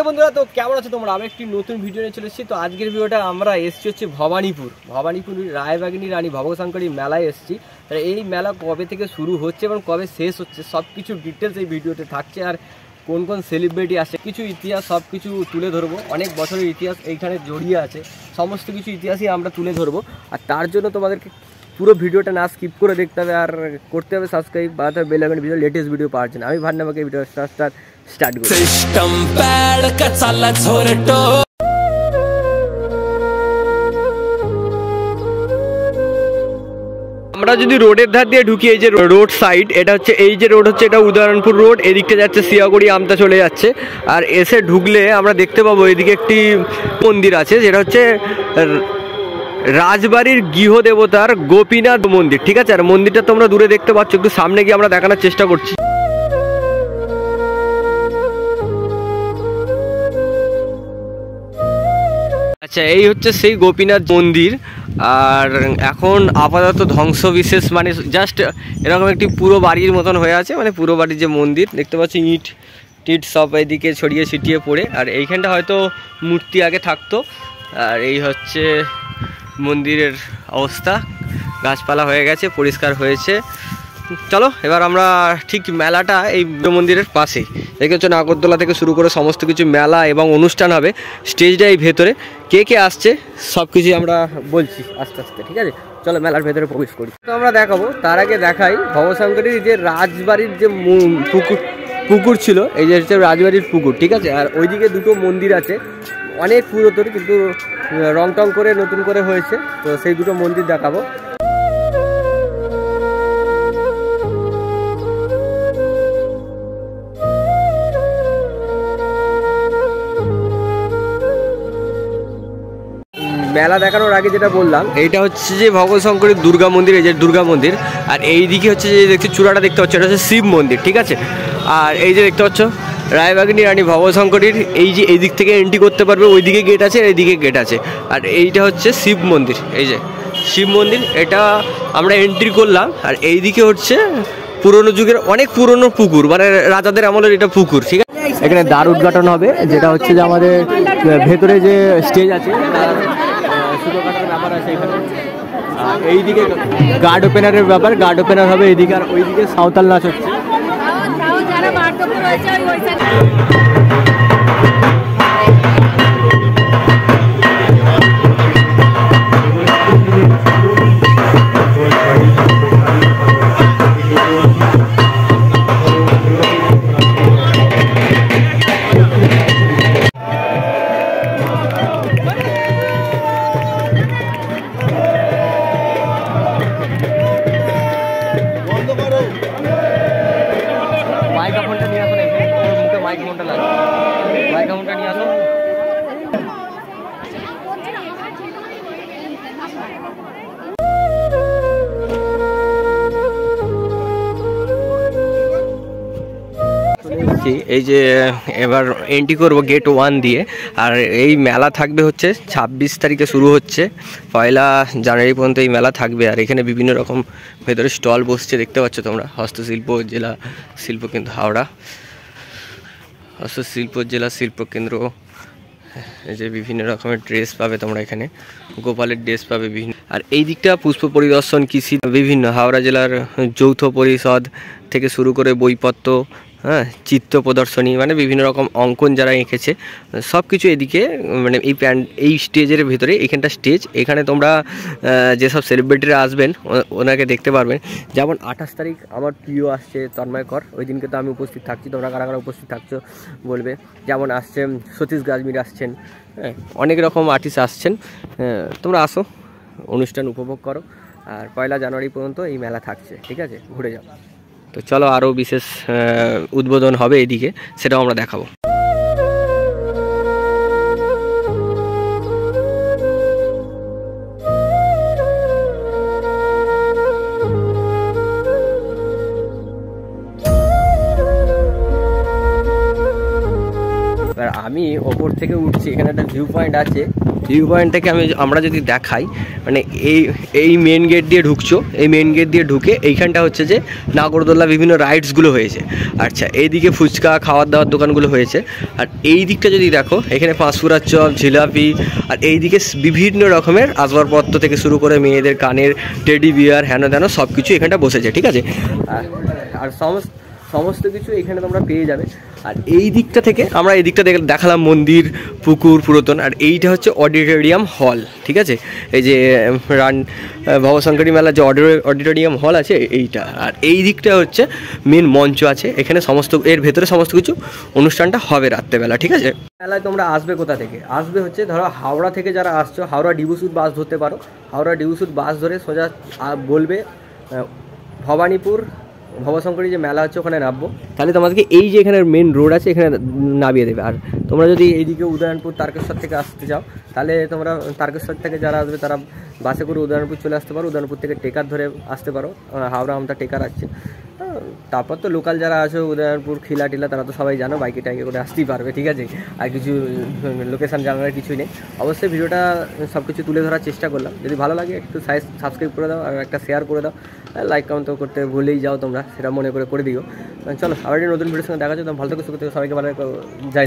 বন্ধুরা, তো কেমন আছো তোমরা? আমি একটি নতুন ভিডিও নিয়ে চলে এসেছি। তো আজকের ভিডিওটা আমরা এসেছি হচ্ছে ভবানীপুর রায়বাগিনী রানী ভবশঙ্করী মেলায় এসেছি। এই মেলা কবে থেকে শুরু হচ্ছে এবং কবে শেষ হচ্ছে সব কিছু ডিটেলস এই ভিডিওতে থাকছে। আর কোন কোন সেলিব্রিটি আসে, কিছু ইতিহাস সব কিছু তুলে ধরবো। অনেক বছরের ইতিহাস এইখানে জড়িয়ে আছে, সমস্ত কিছু ইতিহাসই আমরা তুলে ধরবো। আর তার জন্য তোমাদেরকে পুরো ভিডিওটা না স্কিপ করে দেখতে হবে, আর করতে হবে সাবস্ক্রাইব, বাজাতে হবে bell icon, video latest video পাওয়ার জন্য। আমি ভান্নাবাকে ভিডিও স্টার্ট করি। সিস্টেম প্যাড কা চালা ঝোরটো। আমরা যদি রোডের ধার দিয়ে ঢুকি, এই যে রোড সাইড, এটা হচ্ছে এই যে রোড হচ্ছে, এটা উদয়নপুর রোড। এদিকটা যাচ্ছে শিয়াগুড়ি, আমতা চলে যাচ্ছে। আর এসে ঢুকলে আমরা দেখতে পাবো এদিকে একটি মন্দির আছে, যেটা হচ্ছে রাজবাড়ির গৃহদেবতার গোপীনাথ মন্দির, ঠিক আছে। আর মন্দিরটা তোমরা দূরে দেখতে পাচ্ছ, একটু সামনে গিয়ে আমরা দেখানোর চেষ্টা করছি। আচ্ছা, এই হচ্ছে সেই গোপীনাথ মন্দির। আর এখন আপাতত ধ্বংস বিশেষ, মানে জাস্ট এরকম একটি পুরো বাড়ির মতন হয়ে আছে, মানে পুরো বাড়ির যে মন্দির দেখতে পাচ্ছি, ইট টিট সব এদিকে ছড়িয়ে ছিটিয়ে পড়ে। আর এইখানটা হয়তো মূর্তি আগে থাকতো। আর এই হচ্ছে মন্দিরের অবস্থা, গাছপালা হয়ে গেছে, পরিষ্কার হয়েছে। চলো এবার আমরা ঠিক মেলাটা এই মন্দিরের পাশেই দেখে হচ্ছে, নাগরদোলা থেকে শুরু করে সমস্ত কিছু মেলা এবং অনুষ্ঠান হবে। স্টেজটা এই ভেতরে, কে কে আসছে সব কিছুই আমরা বলছি আস্তে আস্তে, ঠিক আছে। চলো মেলার ভেতরে প্রবেশ করি। তো আমরা দেখাবো, তার আগে দেখাই ভবশঙ্করীর যে রাজবাড়ির যে পুকুর ছিল, এই যে হচ্ছে রাজবাড়ির পুকুর, ঠিক আছে। আর ওইদিকে দুটো মন্দির আছে, অনেক পুরাতন, কিন্তু রং টং করে নতুন করে হয়েছে। তো সেই দুটো মন্দির দেখাবো। মেলা দেখানোর আগে যেটা বললাম, এইটা হচ্ছে যে ভবশঙ্করীর দুর্গা মন্দির, এই যে দুর্গা মন্দির। আর এই দিকে হচ্ছে যে দেখছি চূড়াটা দেখতে পাচ্ছ, এটা হচ্ছে শিব মন্দির, ঠিক আছে। আর এই যে দেখতে পাচ্ছ রায়বাগিনী রানী ভবশঙ্করীর, এই যে এই দিক থেকে এন্ট্রি করতে পারবে, ওই দিকে গেট আছে, এই দিকে গেট আছে। আর এইটা হচ্ছে শিব মন্দির, এই যে শিব মন্দির, এটা আমরা এন্ট্রি করলাম। আর এই দিকে হচ্ছে পুরনো যুগের অনেক পুরনো পুকুর, মানে রাজাদের আমলের এটা পুকুর, ঠিক আছে। এখানে দ্বার উদ্ঘাটন হবে, যেটা হচ্ছে যে আমাদের ভেতরে যে স্টেজ আছে সুতো কাটার ব্যাপার আছে এখানে। আর এইদিকে গার্ড ওপেনারের ব্যাপার, গার্ড ওপেনার হবে এইদিকে। আর ওইদিকে সাঁওতাল নাচ হচ্ছে। মাইক্রোফোনটা নিয়ে আসো, মুখে মাইক্রোফোনটা লাগে, মাইক্রোফোনটা নিয়ে আসো। এই যে এবার এন্ট্রি করবো গেট 1 দিয়ে। আর এই মেলা থাকবে হচ্ছে 26 তারিখে শুরু হচ্ছে, 1 জানুয়ারি পর্যন্ত এই মেলা থাকবে। আর এখানে বিভিন্ন রকম ভেতরে স্টল বসছে, দেখতে পাচ্ছ তোমরা। হস্তশিল্প জেলা শিল্পকেন্দ্র হাওড়া, হস্তশিল্প জেলা শিল্পকেন্দ্র। এই যে বিভিন্ন রকমের ড্রেস পাবে তোমরা এখানে, গোপালের ড্রেস পাবে বিভিন্ন। আর এই দিকটা পুষ্প পরিদর্শন, কৃষি, বিভিন্ন হাওড়া জেলার যৌথ পরিষদ থেকে শুরু করে বইপত্র, হ্যাঁ, চিত্র প্রদর্শনী, মানে বিভিন্ন রকম অঙ্কন যারা এঁকেছে সব কিছু এদিকে, মানে এই স্টেজের ভিতরে, এইখানটা স্টেজ। এখানে তোমরা যেসব সেলিব্রিটিরা আসবেন ওনাকে দেখতে পারবেন। যেমন 28 তারিখ আমার প্রিয় আসছে তন্ময় কর, ওই দিনকে তো আমি উপস্থিত থাকছি। তোমরা কারা কারা উপস্থিত থাকছো বলবে। যেমন আসছে সতীশ গাজমির আসছেন, হ্যাঁ, অনেক রকম আর্টিস্ট আসছেন। তোমরা আসো, অনুষ্ঠান উপভোগ করো। আর 1 জানুয়ারি পর্যন্ত এই মেলা থাকছে, ঠিক আছে, ঘুরে যাও। তো চলো, আরও বিশেষ উদ্বোধন হবে এদিকে, সেটাও আমরা দেখাবো। আমি ওপর থেকে উঠছি, এখানে একটা ভিউ পয়েন্ট আছে, ভিউ পয়েন্টটাকে আমরা যদি দেখাই, মানে এই মেন গেট দিয়ে ঢুকছো, এই মেন গেট দিয়ে ঢুকে এইখানটা হচ্ছে যে নাগরদোল্লা বিভিন্ন রাইডসগুলো হয়েছে। আচ্ছা, এইদিকে ফুচকা খাওয়ার দাওয়ার দোকানগুলো হয়েছে। আর এই দিকটা যদি দেখো, এখানে পাঁশকুড়ার চপ, জিলাপি, আর এইদিকে বিভিন্ন রকমের আসবাবপত্র থেকে শুরু করে মেয়েদের কানের টেডি বিয়ার হেন তেন সব কিছু এখানটা বসেছে, ঠিক আছে। আর সমস্ত কিছু এখানে তোমরা পেয়ে যাবে। আর এই দিকটা থেকে আমরা এই দিকটা দেখালাম মন্দির, পুকুর, পুরাতন। আর এইটা হচ্ছে অডিটোরিয়াম হল, ঠিক আছে। এই যে ভবশঙ্করী মেলার যে অডিটোরিয়াম হল আছে এইটা। আর এই দিকটা হচ্ছে মেন মঞ্চ আছে, এখানে এর ভেতরে সমস্ত কিছু অনুষ্ঠানটা হবে রাত্রেবেলা, ঠিক আছে। মেলায় তোমরা আসবে কোথা থেকে? আসবে হচ্ছে ধরো হাওড়া থেকে যারা আসছো, হাওড়া ডিবুসুর বাস ধরতে পারো। হাওড়া ডিবুসুর বাস ধরে সোজা বলবে ভবানীপুর ভবশঙ্করী যে মেলা হচ্ছে ওখানে নামবো, তাহলে তোমাদেরকে এই যে এখানে মেন রোড আছে এখানে নামিয়ে দেবে। আর তোমরা যদি এইদিকে উদয়নপুর তারকেশ্বর থেকে আসতে চাও, তাহলে তোমরা তারকেশ্বর থেকে যারা আসবে তারা বাসে করে উদয়নপুর চলে আসতে পারো। উদয়নপুর থেকে টেকার ধরে আসতে পারো, হাওড়া আমটা টেকার আছে। তারপর তো লোকাল যারা আছে উদয়নপুর খিলা টিলা তারা তো সবাই জানো, বাইকে টাইকে করে আসতেই পারবে, ঠিক আছে। আর কিছু লোকেশান জানার কিছুই নেই। অবশ্যই ভিডিওটা সব কিছু তুলে ধরার চেষ্টা করলাম। যদি ভালো লাগে একটু সাবস্ক্রাইব করে দাও, আর একটা শেয়ার করে দাও, লাইক কমেন্ট তো করতে ভুলেই যাও তোমরা, সেটা মনে করে দিও। চলো আবার নতুন ভিডিওর সঙ্গে দেখা যাচ্ছে। ভালো থেকে সুখ থেকে সবাইকে ভালো যাই।